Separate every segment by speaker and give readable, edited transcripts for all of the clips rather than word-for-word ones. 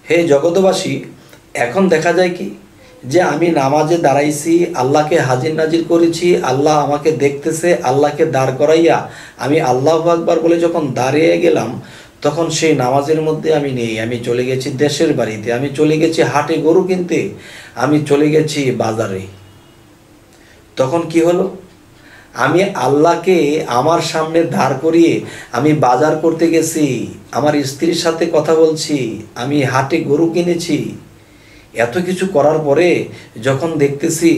Speaker 1: হে জগতবাসী, এখন দেখা যায় কি যে আমি নামাজে দাঁড়াইছি, আল্লাহকে হাজির নাজির করেছি, আল্লাহ আমাকে দেখতেছে, আল্লাহকে দাঁড় করাইয়া আমি আল্লাহু আকবার বলে যখন দাঁড়িয়ে গেলাম, তখন সেই নামাজের মধ্যে আমি নেই। আমি চলে গেছি দেশের বাড়িতে, আমি চলে গেছি হাটে গরু কিনতে, আমি চলে গেছি বাজারে। তখন কি হলো? আমি আল্লাহকে আমার সামনে দাঁড় করিয়ে আমি বাজার করতে গেছি, আমার স্ত্রীর সাথে কথা বলছি, আমি হাটে গরু কিনেছি। এত কিছু করার পরে যখন দেখতেছি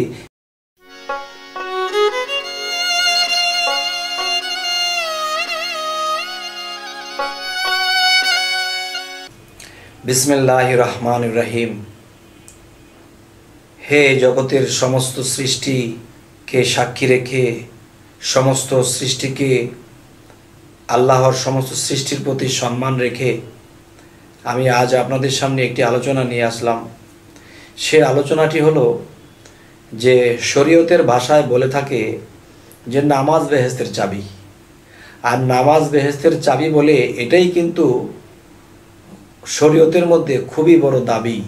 Speaker 1: বিসমিল্লাহির রহমানির রহিম। হে জগতের সমস্ত সৃষ্টিকে সাক্ষী রেখে, সমস্ত সৃষ্টিকে আল্লাহর সমস্ত সৃষ্টির প্রতি সম্মান রেখে আমি আজ আপনাদের সামনে একটি আলোচনা নিয়ে আসলাম। সে আলোচনাটি হলো যে শরীয়তের ভাষায় বলে থাকে যে নামাজ বেহেশতের চাবি। আর নামাজ বেহেশতের চাবি বলে এটাই কিন্তু শরীয়তের মধ্যে খুবই বড় দাবি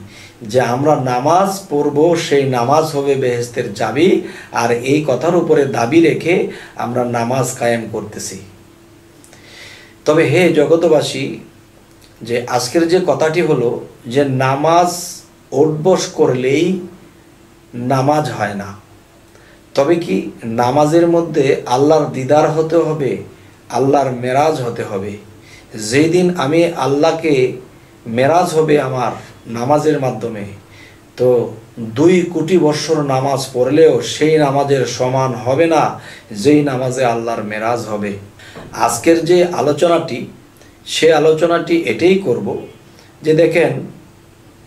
Speaker 1: যে আমরা নামাজ পড়ব, সেই নামাজ হবে বেহেশতের চাবি। আর এই কথার উপরে দাবি রেখে আমরা নামাজ কায়েম করতেছি। তবে হে জগতবাসী, যে আজকের যে কথাটি হলো যে নামাজ উঠবস করলেই নামাজ হয় না। তবে কি নামাজের মধ্যে আল্লাহর দিদার হতে হবে, আল্লাহর মেরাজ হতে হবে। যেই দিন আমি আল্লাহকে মেরাজ হবে আমার নামাজের মাধ্যমে, তো 2 কোটি বৎসর নামাজ পড়লেও সেই নামাজের সমান হবে না যেই নামাজে আল্লাহর মেরাজ হবে। আজকের যে আলোচনাটি, সে আলোচনাটি এটাই করব যে দেখেন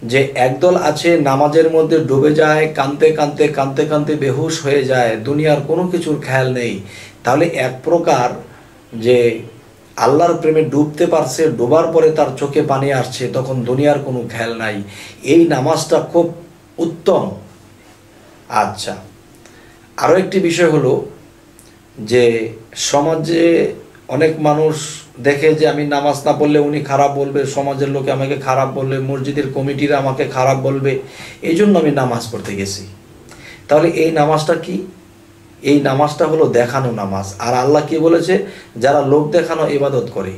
Speaker 1: যে একদল আছে নামাজের মধ্যে ডুবে যায়, কাঁদতে কাঁদতে কাঁদতে কাঁদতে বেহুশ হয়ে যায়, দুনিয়ার কোনো কিছুর খেয়াল নেই। তাহলে এক প্রকার যে আল্লাহর প্রেমে ডুবতে পারছে, ডোবার পরে তার চোখে পানি আসছে, তখন দুনিয়ার কোনো খেয়াল নাই। এই নামাজটা খুব উত্তম। আচ্ছা, আরও একটি বিষয় হলো যে সমাজে অনেক মানুষ দেখে যে আমি নামাজ না পড়লে উনি খারাপ বলবে, সমাজের লোকে আমাকে খারাপ বলবে, মসজিদের কমিটিরা আমাকে খারাপ বলবে, এই জন্য আমি নামাজ পড়তে গেছি। তাহলে এই নামাজটা কি? এই নামাজটা হলো দেখানো নামাজ। আর আল্লাহ কি বলেছে? যারা লোক দেখানো ইবাদত করে,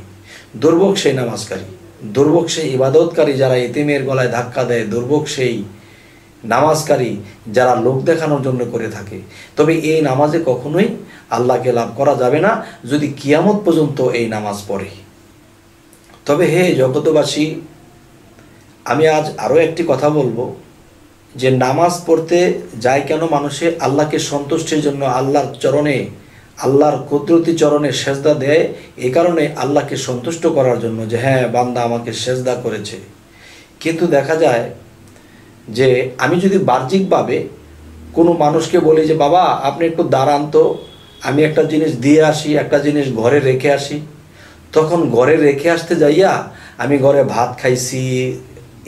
Speaker 1: দুর্ভোগ সেই নামাজকারী, দুর্ভোগ সেই ইবাদতকারী যারা এতিমের গলায় ধাক্কা দেয়, দুর্ভোগ সেই নামাজকারী যারা লোক দেখানোর জন্য করে থাকে। তবে এই নামাজে কখনোই আল্লাহকে লাভ করা যাবে না যদি কিয়ামত পর্যন্ত এই নামাজ পড়ে। তবে হে জগতবাসী, আমি আজ আরও একটি কথা বলবো যে নামাজ পড়তে যায় কেন মানুষে? আল্লাহকে সন্তুষ্টির জন্য, আল্লাহর চরণে, আল্লাহর কুদরতি চরণে সেজদা দেয়। এই কারণে আল্লাহকে সন্তুষ্ট করার জন্য যে হ্যাঁ বান্দা আমাকে সেজদা করেছে। কিন্তু দেখা যায় যে আমি যদি বাহ্যিকভাবে কোনো মানুষকে বলি যে বাবা আপনি একটু দাঁড়ান তো, আমি একটা জিনিস দিয়ে আসি, একটা জিনিস ঘরে রেখে আসি, তখন ঘরে রেখে আসতে যাইয়া আমি ঘরে ভাত খাইছি,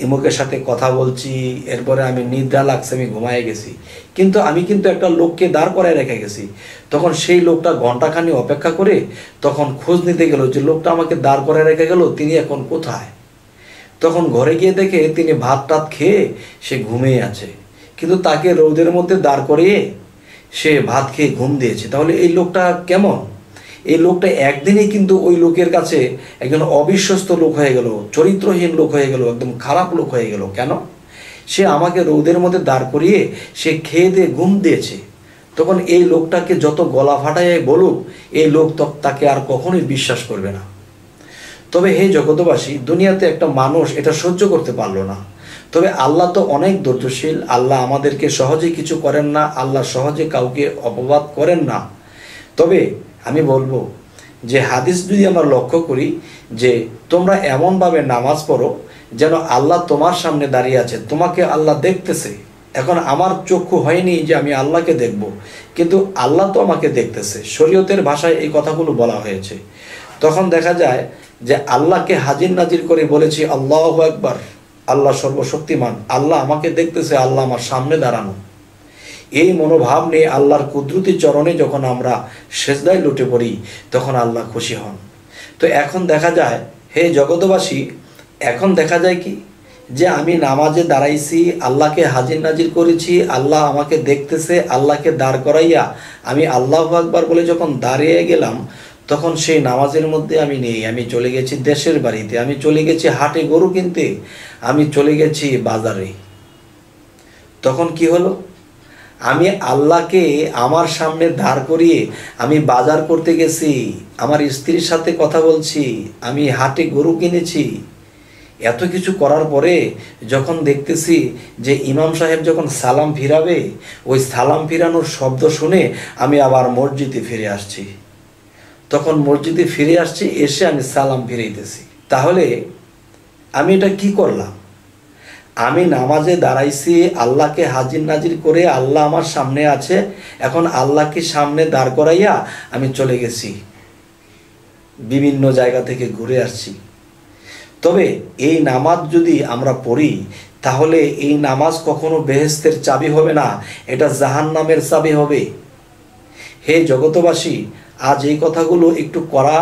Speaker 1: ইমুকের সাথে কথা বলছি, এরপরে আমি নিদ্রা লাগছে, আমি ঘুমায় গেছি, কিন্তু আমি কিন্তু একটা লোককে দাঁড় করায় রেখে গেছি। তখন সেই লোকটা ঘন্টাখানি অপেক্ষা করে তখন খোঁজ নিতে গেল যে লোকটা আমাকে দাঁড় করায় রেখে গেল, তিনি এখন কোথায়? তখন ঘরে গিয়ে দেখে তিনি ভাত টাত খেয়ে সে ঘুমিয়ে আছে, কিন্তু তাকে রোদের মধ্যে দাঁড় করিয়ে সে ভাত খেয়ে ঘুম দিয়েছে। তাহলে এই লোকটা কেমন? এই লোকটা একদিনেই কিন্তু ওই লোকের কাছে একজন অবিশ্বস্ত লোক হয়ে গেল, চরিত্রহীন লোক হয়ে গেল, একদম খারাপ লোক হয়ে গেল। কেন? সে আমাকে রোদের মধ্যে দাঁড় করিয়ে সে খেয়ে দিয়ে ঘুম দিয়েছে। তখন এই লোকটাকে যত গলা ফাটায় বলুক, এই লোক তাকে আর কখনোই বিশ্বাস করবে না। তবে হে জগতবাসী, দুনিয়াতে একটা মানুষ এটা সহ্য করতে পারলো না। তবে আল্লাহ তো অনেক ধৈর্যশীল, আল্লাহ আমাদেরকে সহজে কিছু করেন না, আল্লাহ সহজে কাউকে অপবাদ করেন না। তবে আমি বলবো যে হাদিস যদি আমরা লক্ষ্য করি যে তোমরা এমনভাবে নামাজ পড়ো যেন আল্লাহ তোমার সামনে দাঁড়িয়ে আছে, তোমাকে আল্লাহ দেখতেছে। এখন আমার চক্ষু হয়নি যে আমি আল্লাহকে দেখব, কিন্তু আল্লাহ তো আমাকে দেখতেছে। শরীয়তের ভাষায় এই কথাগুলো বলা হয়েছে। তখন দেখা যায় যে আল্লাহকে হাজির নাজির করে বলেছি আল্লাহু আকবার, আল্লাহ সর্বশক্তিমান, আল্লাহ আমাকে দেখতেছে, আল্লাহ আমার সামনে দাঁড়ানো। এই মনোভাব নিয়ে আল্লাহর কুদরতি চরণে যখন আমরা সেজদায় লুটে পড়ি তখন আল্লাহ খুশি হন। তো এখন দেখা যায় হে জগতবাসী, এখন দেখা যায় কি যে আমি নামাজে দাঁড়াইছি, আল্লাহকে হাজির নাজির করেছি, আল্লাহ আমাকে দেখতেছে, আল্লাহকে দাঁড় করাইয়া আমি আল্লাহু আকবার বলে যখন দাঁড়িয়ে গেলাম, তখন সেই নামাজের মধ্যে আমি নেই। আমি চলে গেছি দেশের বাড়িতে, আমি চলে গেছি হাটে গরু কিনতে, আমি চলে গেছি বাজারে। তখন কি হলো? আমি আল্লাহকে আমার সামনে দাঁড় করিয়ে আমি বাজার করতে গেছি, আমার স্ত্রীর সাথে কথা বলছি, আমি হাটে গরু কিনেছি। এত কিছু করার পরে যখন দেখতেছি যে ইমাম সাহেব যখন সালাম ফিরাবে, ওই সালাম ফিরানোর শব্দ শুনে আমি আবার মসজিদে ফিরে আসছি। তখন মসজিদে ফিরে আসছি, এসে আমি সালাম ফিরাইতেছি। তাহলে আমি এটা কি করলাম? আমি নামাজে দাঁড়াইছি, আল্লাহকে হাজির নাজির করে, আল্লাহ আমার সামনে আছে, এখন আল্লাহকে সামনে দাঁড় করাইয়া আমি চলে গেছি, বিভিন্ন জায়গা থেকে ঘুরে আসছি। তবে এই নামাজ যদি আমরা পড়ি, তাহলে এই নামাজ কখনো বেহেশতের চাবি হবে না, এটা জাহান্নামের চাবি হবে। হে জগতবাসী, আজ এই কথাগুলো একটু করা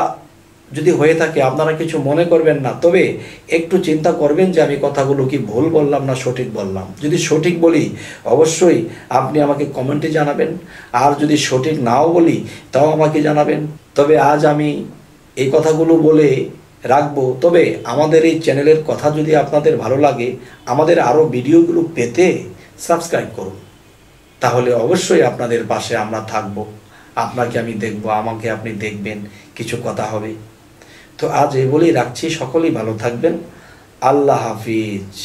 Speaker 1: যদি হয়ে থাকে আপনারা কিছু মনে করবেন না, তবে একটু চিন্তা করবেন যে আমি কথাগুলো কি ভুল বললাম না সঠিক বললাম। যদি সঠিক বলি অবশ্যই আপনি আমাকে কমেন্টে জানাবেন, আর যদি সঠিক নাও বলি তাও আমাকে জানাবেন। তবে আজ আমি এই কথাগুলো বলে রাখবো। তবে আমাদের এই চ্যানেলের কথা যদি আপনাদের ভালো লাগে, আমাদের আরও ভিডিওগুলো পেতে সাবস্ক্রাইব করুন, তাহলে অবশ্যই আপনাদের পাশে আমরা থাকবো। আপনাকে আমি দেখব, আমাকে আপনি দেখবেন, কিছু কথা হবে। তো আজ এই বলেই রাখছি, সকলেই ভালো থাকবেন। আল্লাহ হাফিজ।